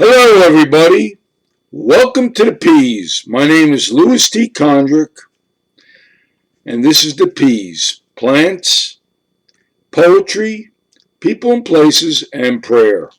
Hello, everybody. Welcome to the Peas. My name is Louis T. Condrick, and this is the Peas: plants, poetry, people and places, and prayer.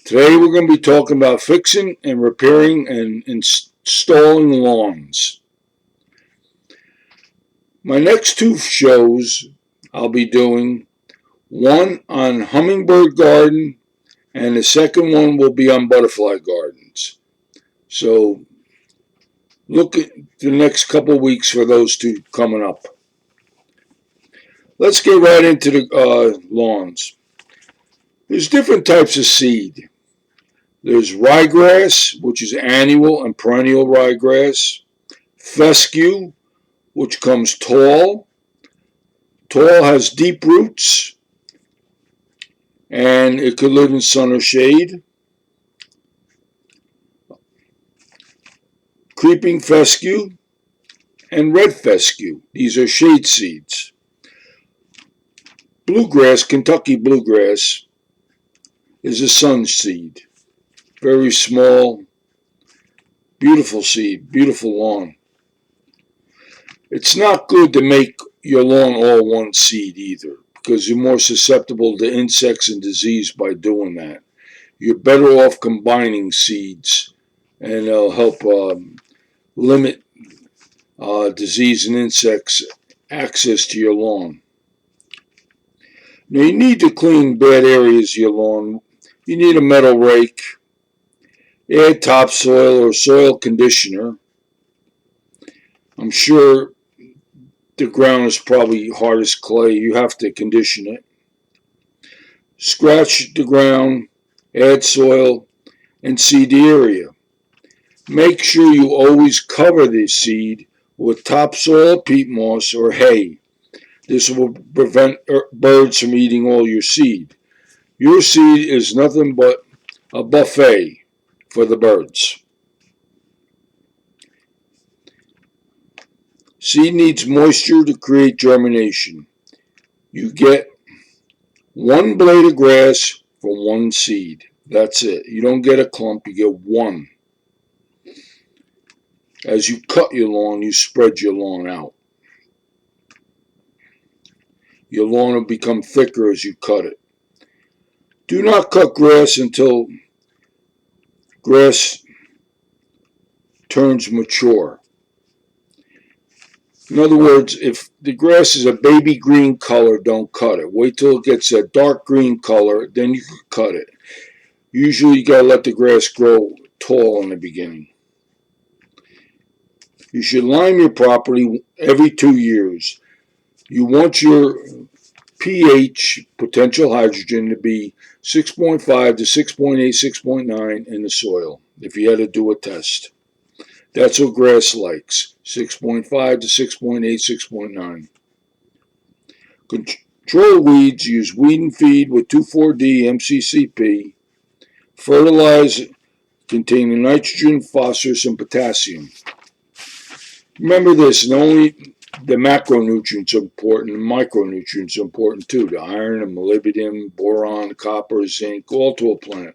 Today, we're going to be talking about fixing and repairing and installing lawns. My next two shows I'll be doing one on hummingbird garden, and the second one will be on butterfly gardens. So look at the next couple of weeks for those two coming up. Let's get right into the lawns. There's different types of seed. There's ryegrass, which is annual and perennial ryegrass. Fescue, which comes tall. Tall has deep roots, and it could live in sun or shade. Creeping fescue and red fescue. These are shade seeds. Bluegrass, Kentucky bluegrass, is a sun seed. Very small, beautiful seed, beautiful lawn. It's not good to make your lawn all one seed either, because you're more susceptible to insects and disease by doing that. You're better off combining seeds, and it'll help limit disease and insects access to your lawn. Now, you need to clean bad areas of your lawn. You need a metal rake. Add topsoil or soil conditioner. I'm sure the ground is probably hard as clay. You have to condition it. Scratch the ground, add soil, and seed the area. Make sure you always cover the seed with topsoil, peat moss, or hay. This will prevent birds from eating all your seed. Your seed is nothing but a buffet for the birds. Seed needs moisture to create germination. You get one blade of grass for one seed. That's it. You don't get a clump, you get one. As you cut your lawn, you spread your lawn out. Your lawn will become thicker as you cut it. Do not cut grass until grass turns mature. In other words, if the grass is a baby green color, don't cut it. Wait till it gets a dark green color, then you can cut it. Usually you gotta let the grass grow tall in the beginning. You should lime your property every 2 years. You want your pH, potential hydrogen, to be 6.5 to 6.8, 6.9 in the soil, if you had to do a test. That's what grass likes, 6.5 to 6.8, 6.9. Control weeds, use weed and feed with 2,4-D MCCP. Fertilize containing nitrogen, phosphorus, and potassium. Remember this, not only the macronutrients are important, the micronutrients are important too. The iron, the molybdenum, boron, copper, zinc, all to a plant.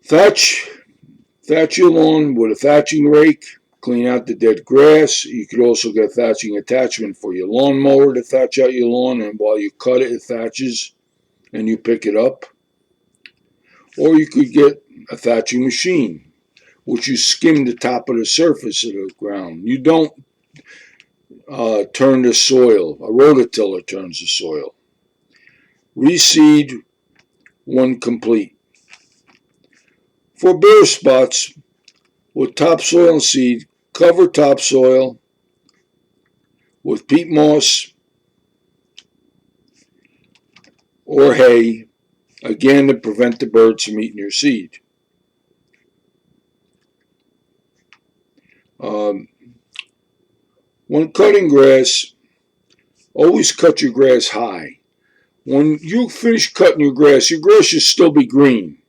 Thatch your lawn with a thatching rake. Clean out the dead grass. You could also get a thatching attachment for your lawnmower to thatch out your lawn, and while you cut it, it thatches and you pick it up. Or you could get a thatching machine, which you skim the top of the surface of the ground. You don't turn the soil. A rototiller turns the soil. Reseed when complete. For bare spots, with topsoil and seed, cover topsoil with peat moss or hay, again to prevent the birds from eating your seed. When cutting grass, always cut your grass high. When you finish cutting your grass should still be green.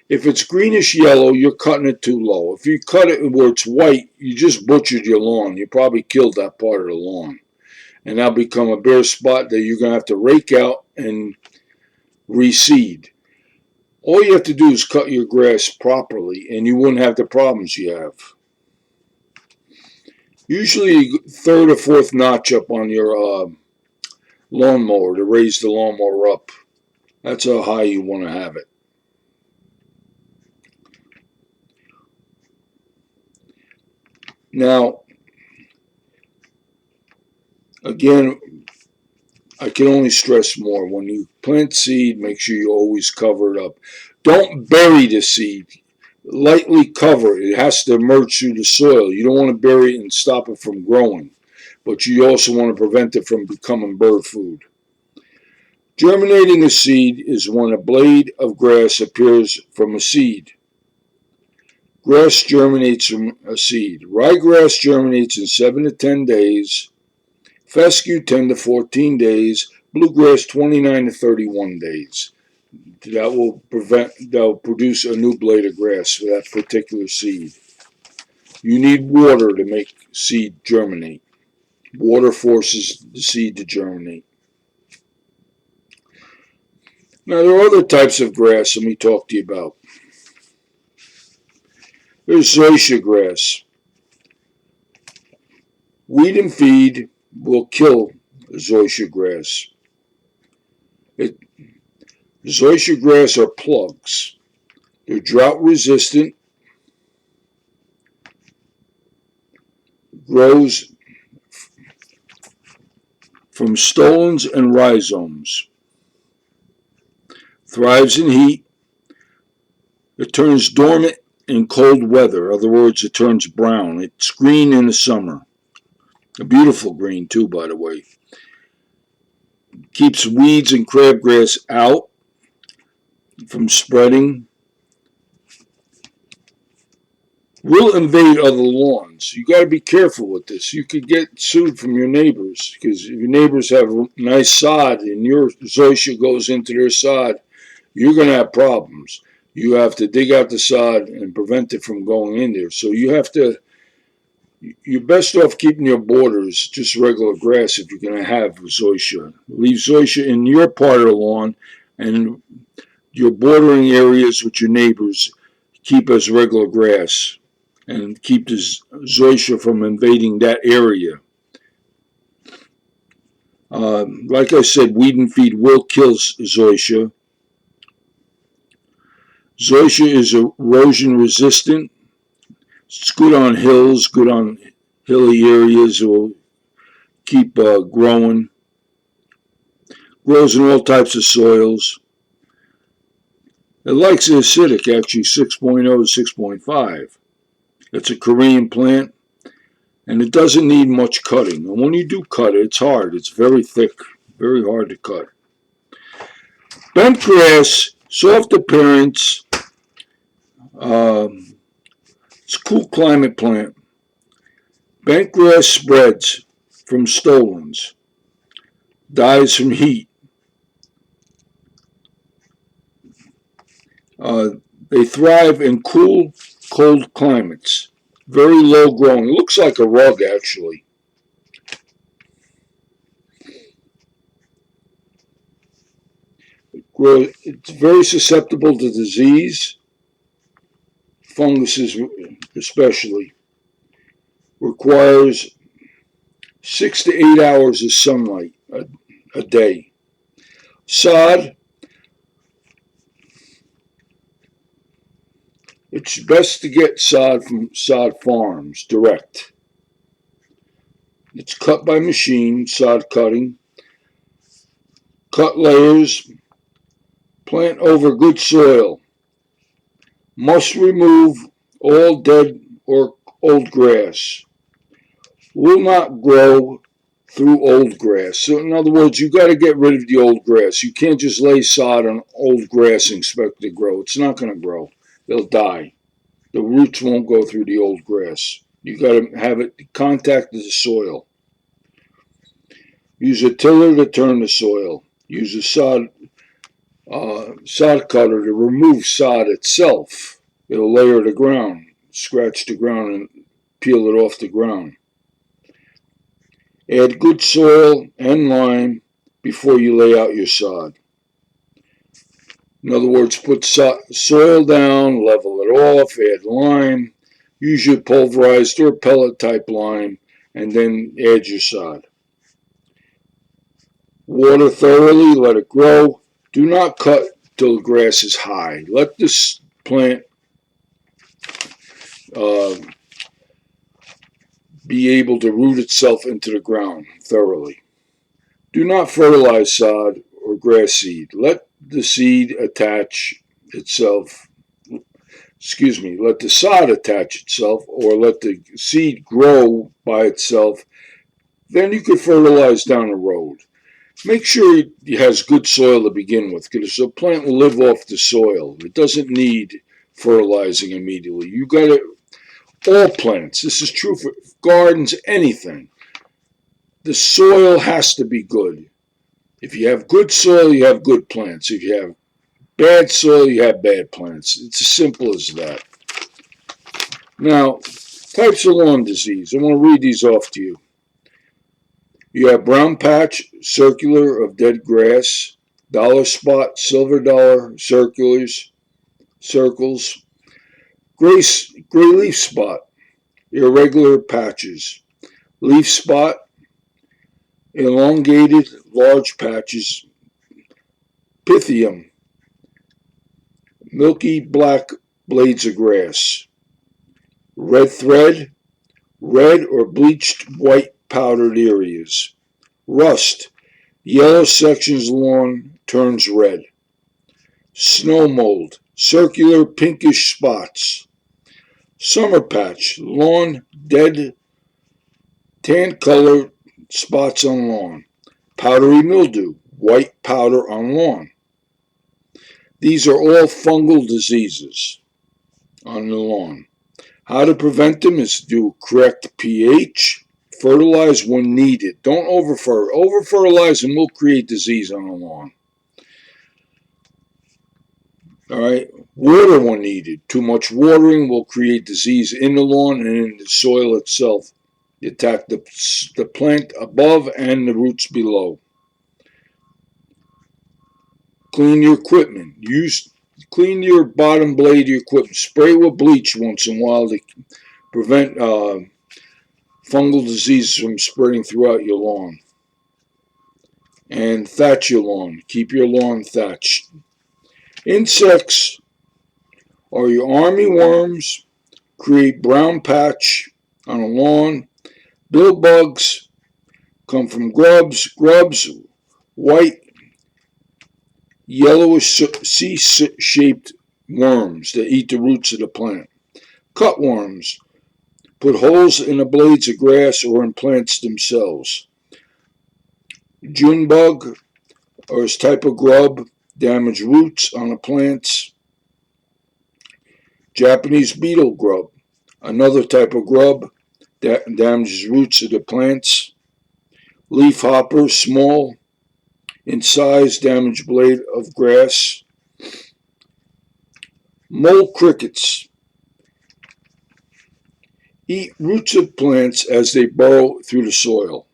If it's greenish yellow, you're cutting it too low. If you cut it where it's white, you just butchered your lawn. You probably killed that part of the lawn. And that'll become a bare spot that you're going to have to rake out and reseed. All you have to do is cut your grass properly and you wouldn't have the problems you have. Usually third or fourth notch up on your lawnmower to raise the lawnmower up. That's how high you want to have it. Now, again, I can only stress more. When you plant seed, make sure you always cover it up. Don't bury the seed. Lightly cover it. It has to emerge through the soil. You don't want to bury it and stop it from growing, but you also want to prevent it from becoming bird food. Germinating a seed is when a blade of grass appears from a seed. Grass germinates from a seed. Ryegrass germinates in 7 to 10 days. Fescue 10 to 14 days. Bluegrass 29 to 31 days. That will produce a new blade of grass for that particular seed. You need water to make seed germinate. Water forces the seed to germinate. Now, there are other types of grass let me talk to you about. There's zoysia grass. Weed and feed will kill zoysia grass. Zoysia grass are plugs. They're drought resistant, grows from stolons and rhizomes, thrives in heat. It turns dormant in cold weather. In other words, it turns brown. It's green in the summer. A beautiful green, too, by the way. Keeps weeds and crabgrass out from spreading. Will invade other lawns. You got to be careful with this. You could get sued from your neighbors because if your neighbors have nice sod and your zoysia goes into their sod, you're going to have problems. You have to dig out the sod and prevent it from going in there. So you're best off keeping your borders just regular grass if you're going to have zoysia. Leave zoysia in your part of the lawn, and your bordering areas with your neighbors keep as regular grass and keep the zoysia from invading that area. Like I said, weed and feed will kill zoysia. Zoysia is erosion resistant. It's good on hills, good on hilly areas. It will keep growing. Grows in all types of soils. It likes the acidic, actually 6.0 to 6.5. It's a Korean plant, and it doesn't need much cutting. And when you do cut it, it's hard. It's very thick, very hard to cut. Bent grass, soft appearance. It's a cool climate plant. Bent grass spreads from stolons. Dies from heat. They thrive in cool, cold climates. Very low growing. It looks like a rug, actually. It's very susceptible to disease, funguses especially. Requires 6 to 8 hours of sunlight a day. Sod. It's best to get sod from sod farms direct. It's cut by machine, sod cutting. Cut layers. Plant over good soil. Must remove all dead or old grass. Will not grow through old grass. So in other words, you got to get rid of the old grass. You can't just lay sod on old grass and expect it to grow. It's not going to grow. They'll die. The roots won't go through the old grass. You got to have it contact the soil. Use a tiller to turn the soil. Use a sod cutter to remove sod itself. It'll layer the ground, scratch the ground, and peel it off the ground. Add good soil and lime before you lay out your sod. In other words, put soil down, level it off, add lime, usually pulverized or pellet type lime, and then add your sod. Water thoroughly, let it grow. Do not cut till the grass is high. Let this plant uh, be able to root itself into the ground thoroughly. Do not fertilize sod or grass seed. Let the seed attach itself. Let the sod attach itself, or let the seed grow by itself. Then you can fertilize down the road. Make sure it has good soil to begin with, because the plant will live off the soil. It doesn't need fertilizing immediately. You got to, all plants, this is true for gardens, anything. The soil has to be good. If you have good soil, you have good plants. If you have bad soil, you have bad plants. It's as simple as that. Now, types of lawn disease. I'm going to read these off to you. You have brown patch, circular of dead grass, dollar spot, silver dollar, circles, gray leaf spot, irregular patches, leaf spot, elongated large patches, pythium, milky black blades of grass, red thread, red or bleached white powdered areas, rust, yellow sections lawn turns red, snow mold, circular pinkish spots, summer patch, lawn dead tan color spots on lawn, powdery mildew, white powder on lawn. These are all fungal diseases on the lawn. How to prevent them is to do correct pH, fertilize when needed. Don't over-fertilize. Over-fertilizing will create disease on the lawn. All right, water when needed. Too much watering will create disease in the lawn and in the soil itself. You attack the plant above and the roots below. Clean your equipment. Clean your bottom blade of your equipment. Spray with bleach once in a while to prevent fungal diseases from spreading throughout your lawn. And thatch your lawn. Keep your lawn thatched. Insects are your army worms. Create brown patch on a lawn. Bill bugs come from grubs, white, yellowish C-shaped worms that eat the roots of the plant. Cutworms put holes in the blades of grass or in plants themselves. June bug, or its type of grub, damage roots on the plants. Japanese beetle grub, another type of grub that damages roots of the plants. Leaf hopper, small in size, damage blade of grass. Mole crickets eat roots of plants as they burrow through the soil.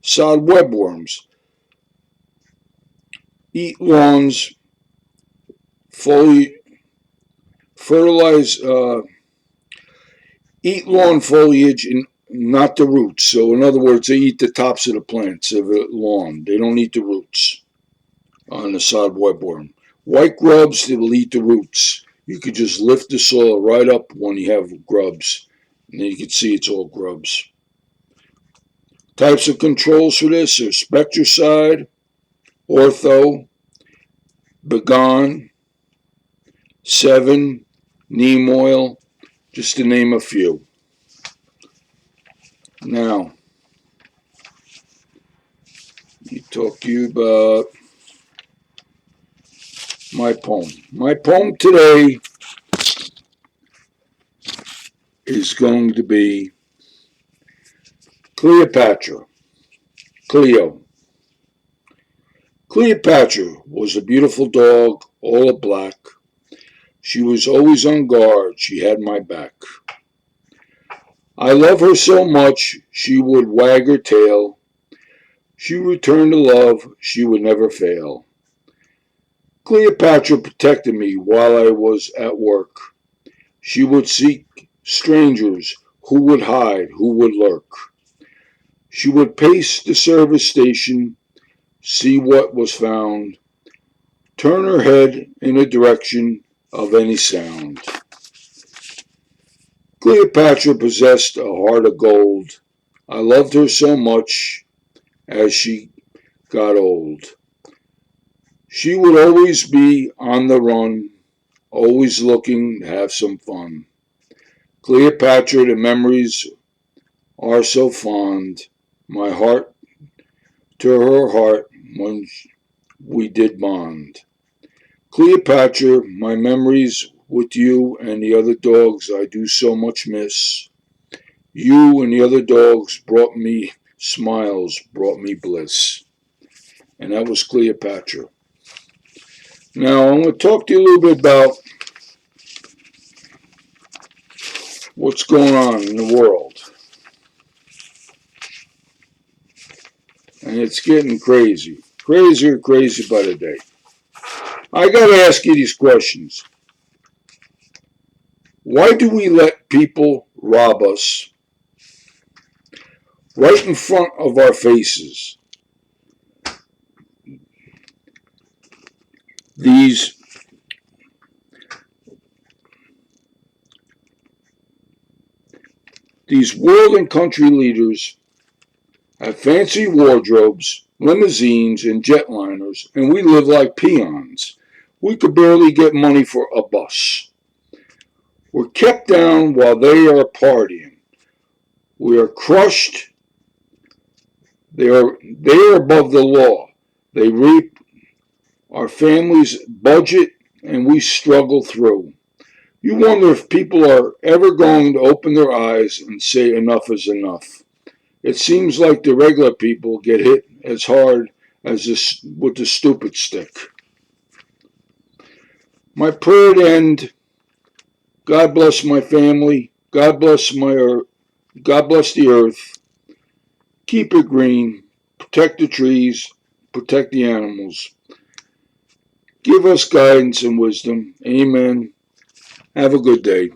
Sod webworms eat lawns, eat lawn foliage and not the roots. So in other words, they eat the tops of the plants of the lawn. They don't eat the roots on the sod webworm. White grubs, they will eat the roots. You could just lift the soil right up when you have grubs. And then you can see it's all grubs. Types of controls for this are spectricide, ortho, Begone, 7, neem oil, just to name a few. Now, let me talk to you about my poem. My poem today is going to be Cleopatra, Cleo. Cleopatra was a beautiful dog, all of black. She was always on guard. She had my back. I love her so much, she would wag her tail. She returned the love, she would never fail. Cleopatra protected me while I was at work. She would seek strangers who would hide, who would lurk. She would pace the service station, see what was found, turn her head in the direction of any sound. Cleopatra possessed a heart of gold. I loved her so much as she got old. She would always be on the run, always looking to have some fun. Cleopatra, the memories are so fond. My heart to her heart when we did bond. Cleopatra, my memories with you and the other dogs I do so much miss. You and the other dogs brought me smiles, brought me bliss. And that was Cleopatra. Now I'm going to talk to you a little bit about what's going on in the world. And it's getting crazy. Crazier, crazy by the day. I got to ask you these questions. Why do we let people rob us right in front of our faces? These world and country leaders have fancy wardrobes, limousines, and jetliners, and we live like peons. We could barely get money for a bus. We're kept down while they are partying. We are crushed. They are above the law. They reap our family's budget, and we struggle through. You wonder if people are ever going to open their eyes and say enough is enough. It seems like the regular people get hit as hard as this with the stupid stick. My prayer to end, God bless my family, God bless God bless the earth, keep it green, protect the trees, protect the animals. Give us guidance and wisdom. Amen. Have a good day.